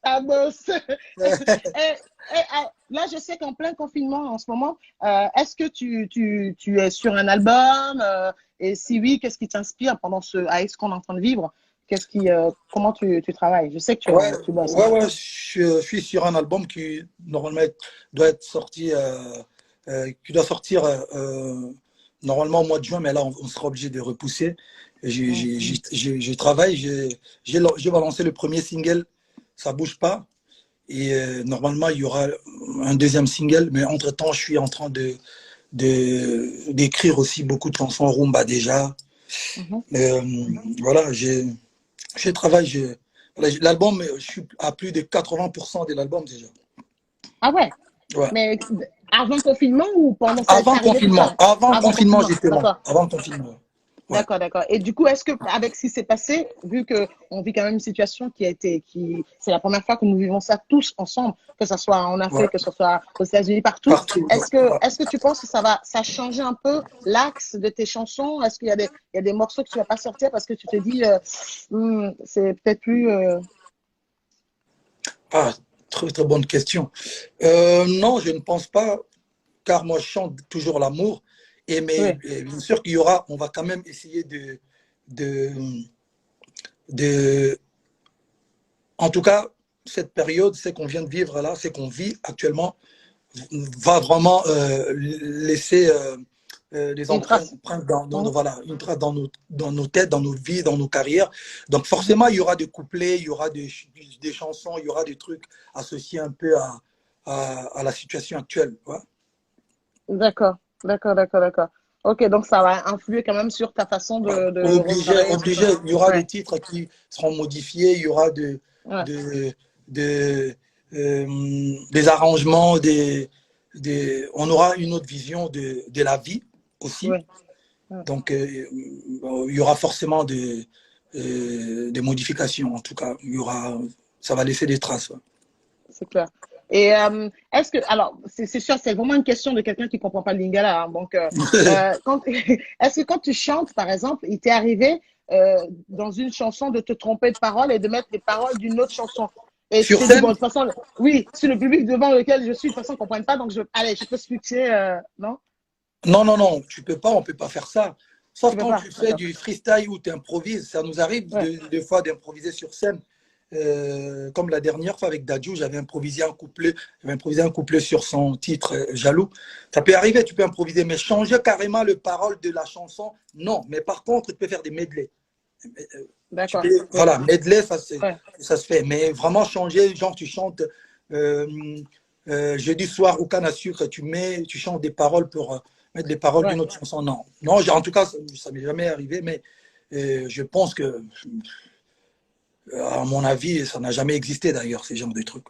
C: Ah bosse. Là, je sais qu'en plein confinement en ce moment, est-ce que tu es sur un album? Et si oui, qu'est-ce qui t'inspire pendant avec ce qu'on est en train de vivre? Comment tu travailles? Je sais que
B: Ouais,
C: tu bosses, hein.
B: ouais, ouais, je suis sur un album qui normalement doit être sorti, qui doit sortir normalement au mois de juin, mais là on sera obligé de repousser.
C: Mhm.
B: Je travaille, j'ai balancé le premier single, ça bouge pas, et normalement il y aura un deuxième single, mais entre-temps je suis en train d'écrire aussi beaucoup de chansons rumba déjà.
C: Mhm.
B: Euh, voilà, je travaille, voilà, l'album, je suis à plus de 80% de l'album déjà.
C: Ah ouais,
B: Ouais.
C: mais avant confinement ou pendant, c'est arrivé tout seul?
B: Avant
C: Avant
B: confinement,
C: confinement,
B: j'étais là.
C: d'accord.
B: Avant confinement. Ouais.
C: D'accord, d'accord. Et du coup, est-ce que, avec ce qui s'est passé, vu qu'on vit quand même une situation c'est la première fois que nous vivons ça tous ensemble, que ce soit en
B: Ouais.
C: Afrique, que ce soit aux États-Unis, partout,
B: Partout. Ouais.
C: est-ce que tu penses que ça a changé un peu l'axe de tes chansons? Est-ce qu'il y a il y a des morceaux que tu vas pas sortir parce que tu te dis, c'est peut-être plus,
B: Ah, très, très bonne question. Non, je ne pense pas, car moi, je chante toujours l'amour. Mais
C: oui,
B: bien sûr qu'il y aura, on va quand même essayer de, de en tout cas, cette période, c'est qu'on vient de vivre là, c'est qu'on vit actuellement, va vraiment laisser les
C: une trace.
B: empreintes
C: Mhm.
B: voilà, une trace dans nos têtes, dans nos vies, dans nos carrières. Donc forcément, il y aura des couplets, il y aura des chansons, il y aura des trucs associés un peu à la situation actuelle. Ouais.
C: D'accord, d'accord, d'accord, d'accord. Ok, donc ça va influer quand même sur ta façon
B: Ouais.
C: de retravailler tout
B: Obligé,
C: ça.
B: il y aura des
C: Ouais,
B: titres qui seront modifiés, il y aura
C: ouais.
B: de, de, des arrangements, on aura une autre vision de la vie aussi.
C: Oui.
B: Donc, il y aura forcément des modifications. En tout cas, ça va laisser des traces. Ouais.
C: C'est clair. Et est-ce que, alors, c'est sûr, c'est vraiment une question de quelqu'un qui ne comprend pas le lingala. Hein, donc, est-ce que quand tu chantes, par exemple, il t'est arrivé dans une chanson de te tromper de parole et de mettre les paroles d'une autre chanson? Et tu
B: Sur
C: t'es dit,
B: scène?
C: bon, de toute façon, oui, si le public devant lequel je suis, de toute façon, ne comprenne pas, donc allez, je peux switcher, non?
B: Non, non, non, tu peux pas, on peut pas faire ça. Sauf
C: Tu peux
B: quand
C: pas.
B: tu fais du freestyle ou tu improvises. Ça nous arrive
C: Ouais.
B: des fois d'improviser sur scène. Comme la dernière fois avec Dadju, j'avais improvisé un couplet sur son titre Jaloux. Ça peut arriver, tu peux improviser, mais changer carrément le parole de la chanson, non. Mais par contre, tu peux faire des medley.
C: D'accord.
B: Voilà, medley, ça
C: Ouais.
B: se fait. Mais vraiment changer, genre tu chantes jeudi soir au canne à sucre, tu chantes des paroles pour mettre les paroles d'une autre chanson. Non, non, en tout cas, ça m'est jamais arrivé, mais je pense que, à mon avis, ça n'a jamais existé d'ailleurs, ces genres de trucs.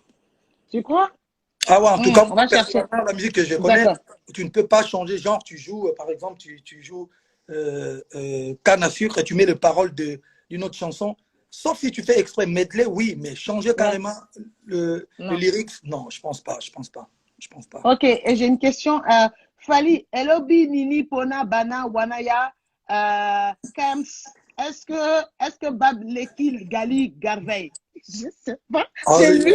C: Tu crois?
B: Ah ouais, en tout cas,
C: On va chercher.
B: la musique que je connais,
C: D'accord.
B: tu ne peux pas changer, genre tu joues, par exemple, tu joues canne à sucre et tu mets les paroles d'une autre chanson, sauf si tu fais exprès medley, oui, mais changer carrément le lyrics, non, je pense pas.
C: Ok, et j'ai une question. Fali, Elobi, Nini, Pona, Bana, Wanaya, Kams, est-ce que Bab, Lekil, Gali, Garvey? Je sais pas. C'est lui?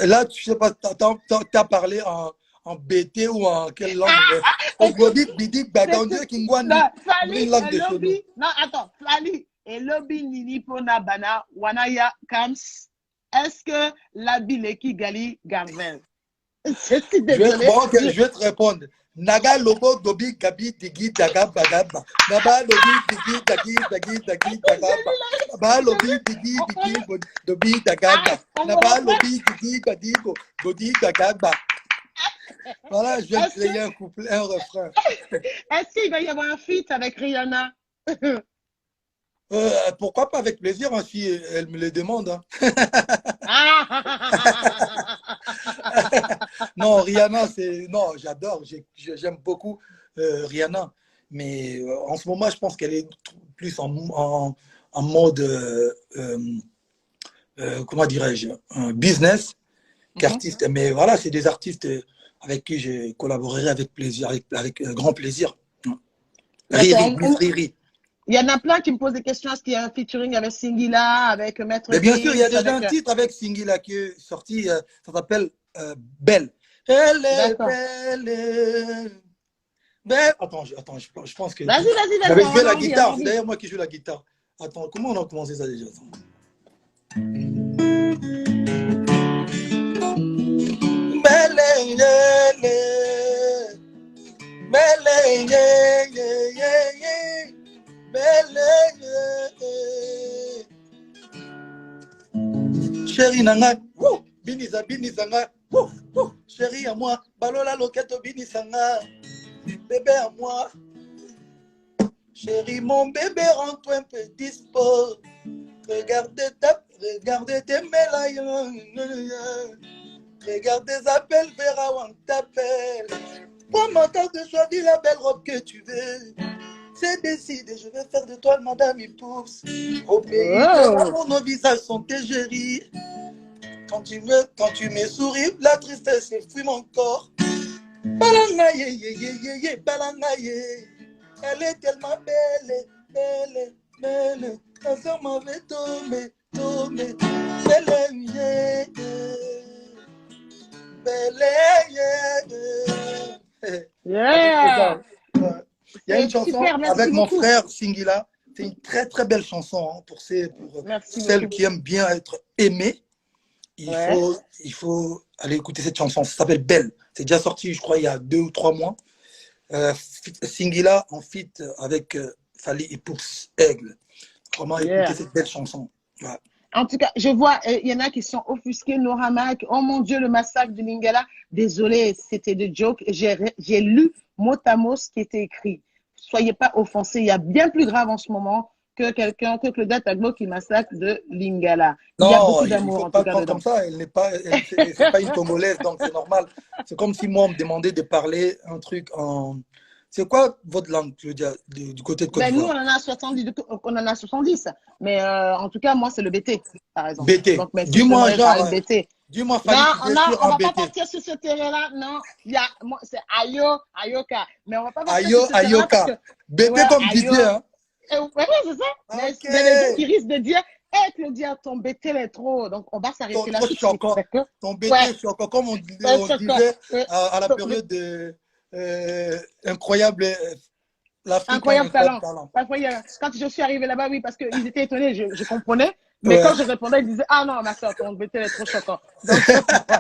B: Là, tu sais pas, tu as parlé en BT ou en quelle langue? Oglobit, Bidik, Bagandje, Kingwani.
C: Fali,
B: Une langue de chez nous.
C: Elobi, non, attends, Fali, Elobi, Nini, Pona, Bana, Wanaya, Kams, est-ce que Labi, Leki, Gali, Garvey? Je suis désolée.
B: Je vais te répondre. Naga lobo dobi gabi digi daga bagaba. Naba lobi digi dagi dagi dagi dagaba. Naba lobi digi digi dobi dagaba. Naba lobi digi dagi dodi dagaba. Voilà, je vais créer un couplet, un refrain.
C: Est-ce qu'il va y avoir un feat avec Rihanna?
B: Pourquoi pas, avec plaisir, hein, si elle me le demande. Hein. Non, Rihanna, non, j'adore, j'aime beaucoup Rihanna, mais en ce moment, je pense qu'elle est plus en mode, comment dirais-je, business qu'artiste. Mais voilà, c'est des artistes avec qui je collaborerai avec plaisir, avec grand plaisir. Riri.
C: Il y en a plein qui me posent des questions. Est-ce qu'il y a un featuring avec Singila, avec Maître
B: Mais bien sûr, il y a déjà un titre avec Singila qui est sorti, ça s'appelle Belle. Elle est belle. Belle. Attends, je pense que.
C: Vas-y.
B: J'avais joué la guitare, c'est d'ailleurs moi qui joue la guitare. Attends, comment on a commencé ça déjà? Belle, chérie nanga, binisa nga, chérie à moi, balola loketo binisanga, bébé à moi, chérie mon bébé rends-toi un peu dispo, regarde tes médailles, regarde tes appels, verra où on t'appelle, prends mon temps de choisir la belle robe que tu veux. C'est décidé, je vais faire de toi le madame épouse. Au pays de nos visages sont égéris. Quand tu me souris, la tristesse fuit mon corps. Balangaye, balangaye. Elle est tellement belle, belle. Ta soeur m'avait tombé.
C: Yeah.
B: Il y a une chanson avec mon frère Singila. C'est une très très belle chanson hein, pour celles qui aiment bien être aimées. Il faut aller écouter cette chanson. Ça s'appelle Belle. C'est déjà sorti, je crois, il y a 2 ou 3 mois. Singila en feat avec Fali et Poups Aigle. Vraiment écouter cette belle chanson. Ouais.
C: En tout cas, je vois, il y en a qui sont offusqués, Noramak. Oh mon Dieu, le massacre du Lingala. Désolé, c'était de joke. J'ai lu mot à mot ce qui était écrit. Soyez pas offensés. Il y a bien plus grave en ce moment que Claudia Tagbo qui massacre de Lingala. Il y a
B: Non,
C: beaucoup
B: il ne
C: d'amour
B: faut
C: en
B: pas
C: tout
B: le
C: cas
B: prendre
C: dedans.
B: comme ça. C'est pas une Congolaise, donc c'est normal. C'est comme si moi, on me demandait de parler un truc en. C'est quoi votre langue, je veux dire, du côté de Côte
C: Ben, nous,
B: d'Ivoire?
C: on en a 70. Mais en tout cas, moi, c'est le BT, par exemple.
B: BT.
C: Donc, mais si je
B: Dis-moi,
C: devrais
B: genre,
C: parler de BT.
B: dis-moi,
C: Non,
B: fallait tu es sur
C: on
B: un
C: va pas
B: BT.
C: partir sur ce terrain-là. Non, c'est Ayoka. Mais on va pas partir sur
B: Ayo,
C: ce terrain-là parce que,
B: Ayoka. BT
C: ouais,
B: comme
C: Ayo.
B: DJ, hein?
C: Ouais, c'est ça.
B: Ok.
C: Mais les gens qui risquent de dire, hé, Claudia, ton BT est trop. Donc, on va s'arrêter là
B: Trop
C: tout de suite.
B: choquant.
C: D'accord?
B: Ton
C: Ouais,
B: BT choquant, comme on
C: ouais, choquant.
B: disait
C: Ouais.
B: à la
C: Donc,
B: période de incroyable, l'Afrique a un
C: incroyable
B: incroyable
C: talent.
B: talent.
C: Incroyable. Quand je suis arrivée là-bas, oui, parce qu'ils étaient étonnés, je comprenais. Mais
B: Ouais.
C: quand je répondais, ils disaient, ah non, ma soeur, ton BT est trop choquant. Donc,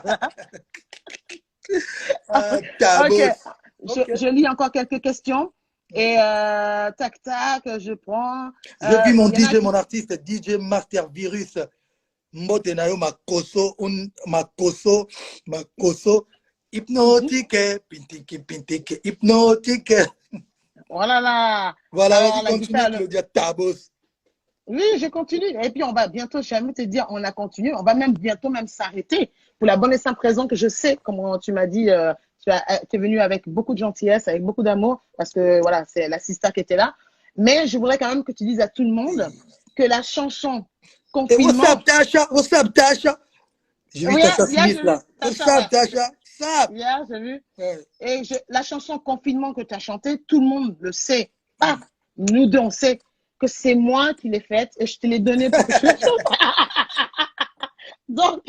C: voilà. Ok,
B: Tabos. Ok.
C: je lis encore quelques questions. Et tac, tac, je prends.
B: Je vis mon
C: Il y en a
B: DJ,
C: qui.
B: mon artiste, DJ Master Virus. Mbotenayo makoso. Hypnotique, pintike, hypnotique.
C: Oh là là!
B: Voilà,
C: Alors,
B: vas-y,
C: la
B: continue,
C: guitare.
B: Claudia Tabos.
C: Oui, je continue. Et puis, on va bientôt, je vais même te dire, on a continué. On va même bientôt même s'arrêter pour la bonne et simple raison que je sais, comme tu m'as dit, tu es venu avec beaucoup de gentillesse, avec beaucoup d'amour, parce que voilà, c'est la sista qui était là. Mais je voudrais quand même que tu dises à tout le monde que la chanson
B: Et what's
C: Confinement.
B: up, Tasha? What's up, Tasha? J'ai vu
C: Oui,
B: Tasha
C: hier,
B: Smith
C: j'ai vu.
B: là. What's
C: Tasha, ouais.
B: up, Tasha? What's up?
C: Hier, j'ai vu.
B: Ouais.
C: Et la chanson Confinement que tu as chantée, tout le monde le sait. Ah, nous deux, on sait que c'est moi qui l'ai faite et je te l'ai donnée pour que tu la chantes. Donc,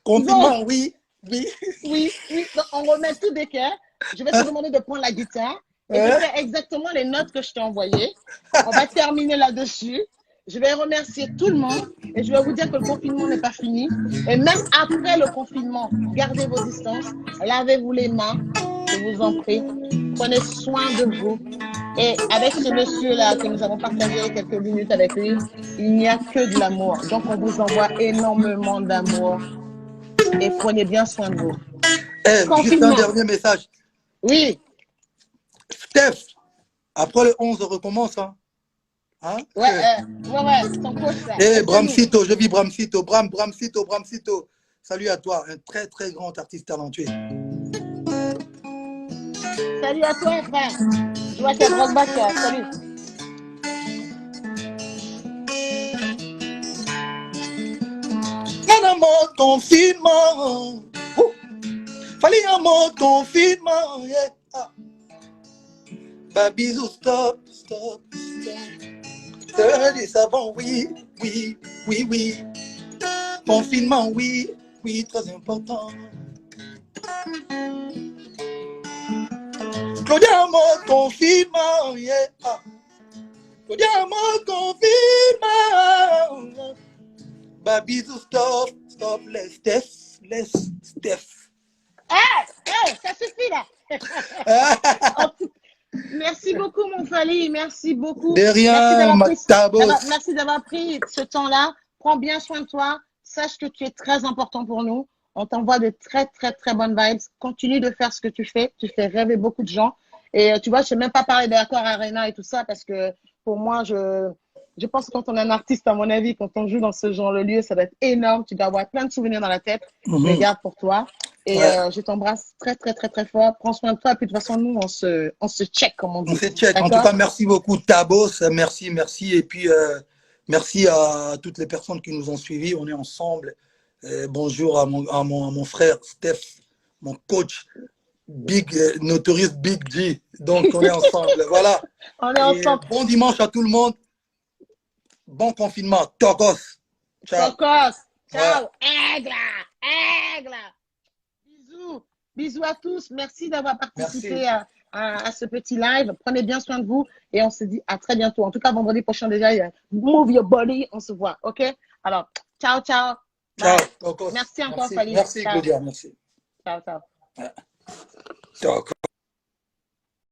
B: Confinement,
C: donc,
B: oui, oui.
C: oui. Donc, on remet tout d'équerre. Je vais te demander de prendre la guitare et de
B: Hein?
C: faire exactement les notes que je t'ai envoyées. On va terminer là-dessus. Je vais remercier tout le monde et je vais vous dire que le confinement n'est pas fini. Et même après le confinement, gardez vos distances, lavez-vous les mains, je vous en prie. Prenez soin de vous. Et avec ce monsieur-là que nous avons partagé quelques minutes avec lui, il n'y a que de l'amour. Donc, on vous envoie énormément d'amour et prenez bien soin de vous.
B: Juste un
C: Confinement.
B: dernier message.
C: Oui.
B: Steph, après le 11, on recommence. Hein? Hein?
C: Ouais, ton coach là.
B: Bramsito, je vis Bramsito. Bramsito. Salut à toi, un très très grand artiste talentueux.
C: Salut à toi, frère. Je vois qu'il y a Drogba qui a. Salut.
B: Un mot confinement. Fallait un mot confinement. Yeah. Ah. Bah bisous, stop. Des savants, oui. Confinement, oui, très important. Claudia, mot confinement, yeah. Claudia, mot confinement. Bah bisous, stop, laisse Steph.
C: Ça suffit là. Merci beaucoup, mon Fally. Merci beaucoup.
B: De rien,
C: Merci d'avoir pris ce temps-là. Prends bien soin de toi. Sache que tu es très important pour nous. On t'envoie de très, très, très bonnes vibes. Continue de faire ce que tu fais. Tu fais rêver beaucoup de gens. Et tu vois, je ne sais même pas parler d'Accord Arena et tout ça parce que pour moi, je pense que quand on est un artiste, à mon avis, quand on joue dans ce genre de lieu, ça va être énorme. Tu dois avoir plein de souvenirs dans la tête. Je les garde pour toi. Et je t'embrasse très, très, très, très fort. Prends soin de toi. Et puis, de toute façon, nous, on se check, comme on dit.
B: On se check. En tout cas, merci beaucoup, Tabos. Merci. Et puis, merci à toutes les personnes qui nous ont suivis. On est ensemble. Bonjour à mon frère Steph, mon coach, notorious Big G. Donc, on est ensemble. Voilà.
C: On est ensemble.
B: Bon dimanche à tout le monde. Bon confinement. Tokos.
C: Ciao. Tokos. Ciao. Aigle. Bisous à tous. Merci d'avoir participé à ce petit live. Prenez bien soin de vous et on se dit à très bientôt. En tout cas, vendredi prochain déjà, il y a Move Your Body. On se voit. OK? Alors, ciao.
B: Ciao.
C: Merci encore, Fally.
B: Merci, Claudia. Merci.
C: Ciao.
B: Ciao.